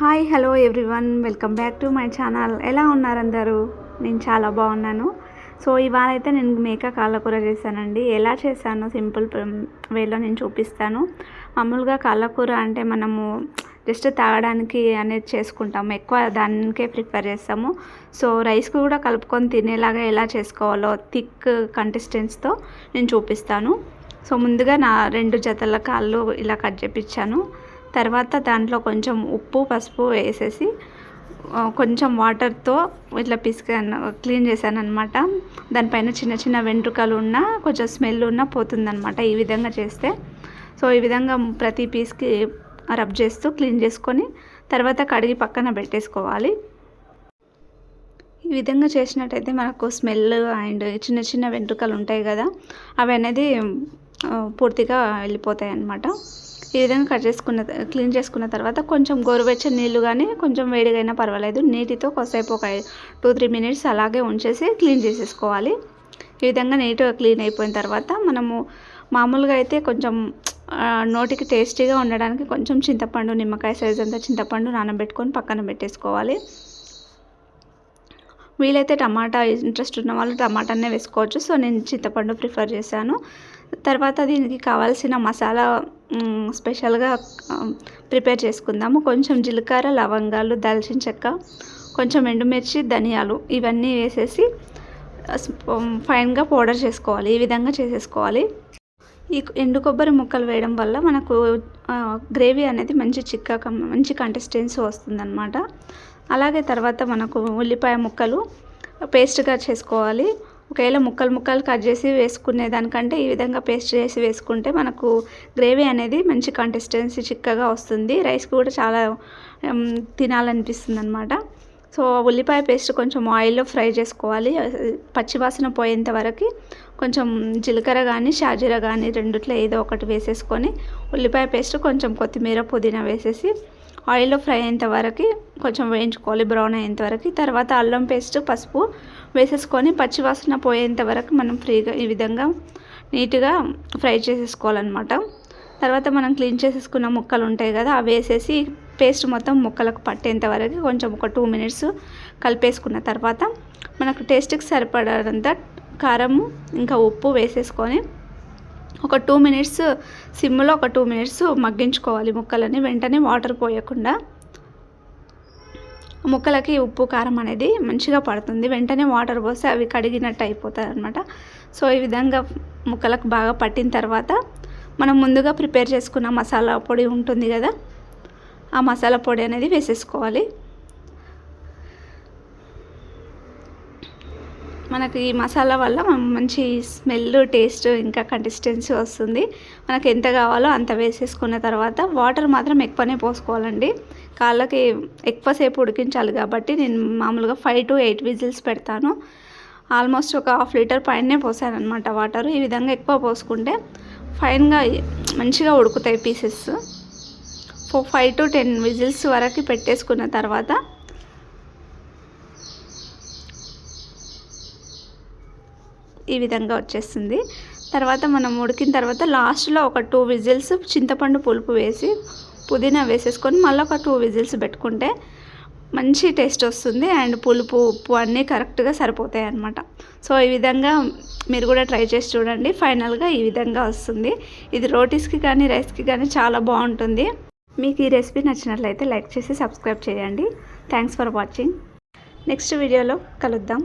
Hi hello everyone, welcome back to my channel. ఎలా ఉన్నారు అందరూ? నేను చాలా బాగున్నాను. సో ఇవాళ అయితే నేను మేక కాళ్ళకూర చేశానండి. ఎలా చేశానో సింపుల్ వేలో నేను చూపిస్తాను. మామూలుగా కాళ్ళకూర అంటే మనము జస్ట్ తాగడానికి అనేది చేసుకుంటాము, ఎక్కువ దానికే ప్రిపేర్ చేస్తాము. సో రైస్కి కూడా కలుపుకొని తినేలాగా ఎలా చేసుకోవాలో థిక్ కంటెస్టెన్స్తో నేను చూపిస్తాను. సో ముందుగా నా 2 జతల కాళ్ళు ఇలా కట్ చేపించాను. తర్వాత దాంట్లో కొంచెం ఉప్పు పసుపు వేసేసి కొంచెం వాటర్తో ఇట్లా క్లీన్ చేశాను అనమాట. దానిపైన చిన్న చిన్న వెంట్రుకలు ఉన్నా కొంచెం స్మెల్ ఉన్నా పోతుందన్నమాట ఈ విధంగా చేస్తే. సో ఈ విధంగా ప్రతి పీస్కి రబ్ చేస్తూ క్లీన్ చేసుకొని తర్వాత కడిగి పక్కన పెట్టేసుకోవాలి. ఈ విధంగా చేసినట్టయితే మనకు స్మెల్ అండ్ చిన్న చిన్న వెంట్రుకలు ఉంటాయి కదా, అవి అనేది పూర్తిగా వెళ్ళిపోతాయి అన్నమాట. ఈ విధంగా క్లీన్ చేసుకున్న తర్వాత కొంచెం గోరువెచ్చని నీళ్ళు కానీ కొంచెం వేడిగా అయినా పర్వాలేదు, నీటితో కొద్దిసేపు ఒక 2-3 మినిట్స్ అలాగే ఉంచేసి క్లీన్ చేసేసుకోవాలి. ఈ విధంగా నీట్గా క్లీన్ అయిపోయిన తర్వాత మనము మామూలుగా అయితే కొంచెం నోటికి టేస్టీగా ఉండడానికి కొంచెం చింతపండు, నిమ్మకాయ సైజ్ అంతా చింతపండు నానబెట్టుకొని పక్కన పెట్టేసుకోవాలి. వీలైతే టమాటా ఇంట్రెస్ట్ ఉన్న వాళ్ళు టమాటానే వేసుకోవచ్చు. సో నేను చింతపండు ప్రిఫర్ చేశాను. తర్వాత దీనికి కావాల్సిన మసాలా స్పెషల్గా ప్రిపేర్ చేసుకుందాము. కొంచెం జీలకర్ర, లవంగాలు, దాల్చిన చెక్క, కొంచెం ఎండుమిర్చి, ధనియాలు ఇవన్నీ వేసేసి ఫైన్గా పౌడర్ చేసుకోవాలి. ఈ విధంగా చేసేసుకోవాలి. ఈ ఎండు కొబ్బరి ముక్కలు వేయడం వల్ల మనకు గ్రేవీ అనేది మంచి కన్సిస్టెన్సీ వస్తుందన్నమాట. అలాగే తర్వాత మనకు ఉల్లిపాయ ముక్కలు పేస్ట్గా చేసుకోవాలి. ఒకవేళ ముక్కలు కట్ చేసి వేసుకునే దానికంటే ఈ విధంగా పేస్ట్ చేసి వేసుకుంటే మనకు గ్రేవీ అనేది మంచి కన్సిస్టెన్సీ చిక్కగా వస్తుంది. రైస్ కూడా చాలా తినాలనిపిస్తుంది అన్నమాట. సో ఉల్లిపాయ పేస్ట్ కొంచెం ఆయిల్లో ఫ్రై చేసుకోవాలి. పచ్చివాసన పోయేంత వరకు కొంచెం జీలకర్ర కానీ షాజీరా కానీ రెండిట్లో ఏదో ఒకటి వేసేసుకొని ఉల్లిపాయ పేస్ట్ కొంచెం కొత్తిమీర, పుదీనా వేసేసి ఆయిల్లో ఫ్రై అయ్యేంత వరకు కొంచెం వేయించుకోవాలి, బ్రౌన్ అయ్యేంత వరకు. తర్వాత అల్లం పేస్ట్, పసుపు వేసేసుకొని పచ్చివాసన పోయేంత వరకు మనం ఈ విధంగా నీట్గా ఫ్రై చేసేసుకోవాలన్నమాట. తర్వాత మనం క్లీన్ చేసేసుకున్న ముక్కలు ఉంటాయి కదా, అవి వేసేసి పేస్ట్ మొత్తం ముక్కలకు పట్టేంత వరకు కొంచెం ఒక 2 మినిట్స్ కలిపేసుకున్న తర్వాత మనకు టేస్ట్కి సరిపడంత కారము ఇంకా ఉప్పు వేసేసుకొని ఒక 2 మినిట్స్ సిమ్లో ఒక 2 మినిట్స్ మగ్గించుకోవాలి ముక్కలని. వెంటనే వాటర్ పోయకుండా ముక్కలకి ఉప్పు కారం అనేది మంచిగా పడుతుంది. వెంటనే వాటర్ పోస్తే అవి కడిగినట్టు అయిపోతుంది అనమాట. సో ఈ విధంగా ముక్కలకు బాగా పట్టిన తర్వాత మనం ముందుగా ప్రిపేర్ చేసుకున్న మసాలా పొడి ఉంటుంది కదా, ఆ మసాలా పొడి అనేది వేసేసుకోవాలి. మనకి ఈ మసాలా వల్ల మంచి స్మెల్, టేస్ట్ ఇంకా కన్సిస్టెన్సీ వస్తుంది. మనకు ఎంత కావాలో అంత వేసేసుకున్న తర్వాత వాటర్ మాత్రం ఎక్కువనే పోసుకోవాలండి. కాళ్ళకి ఎక్కువసేపు ఉడికించాలి కాబట్టి నేను మామూలుగా 5 to 8 విజిల్స్ పెడతాను. ఆల్మోస్ట్ ఒక 1/2 లీటర్ పైనే పోసాను అనమాట వాటర్. ఈ విధంగా ఎక్కువ పోసుకుంటే ఫైన్గా మంచిగా ఉడుకుతాయి పీసెస్. 5 to 10 విజిల్స్ వరకు పెట్టేసుకున్న తర్వాత ఈ విధంగా వచ్చేస్తుంది. తర్వాత మనం ఉడికిన తర్వాత లాస్ట్లో ఒక 2 విజిల్స్ చింతపండు పులుపు వేసి పుదీనా వేసేసుకొని మళ్ళీ ఒక 2 విజిల్స్ పెట్టుకుంటే మంచి టేస్ట్ వస్తుంది. అండ్ పులుపు, ఉప్పు అన్నీ కరెక్ట్గా సరిపోతాయి అన్నమాట. సో ఈ విధంగా మీరు కూడా ట్రై చేసి చూడండి. ఫైనల్గా ఈ విధంగా వస్తుంది. ఇది రోటీస్కి కానీ రైస్కి కానీ చాలా బాగుంటుంది. మీకు ఈ రెసిపీ నచ్చినట్లయితే లైక్ చేసి సబ్స్క్రైబ్ చేయండి. Thanks for watching. నెక్స్ట్ వీడియోలో కలుద్దాం.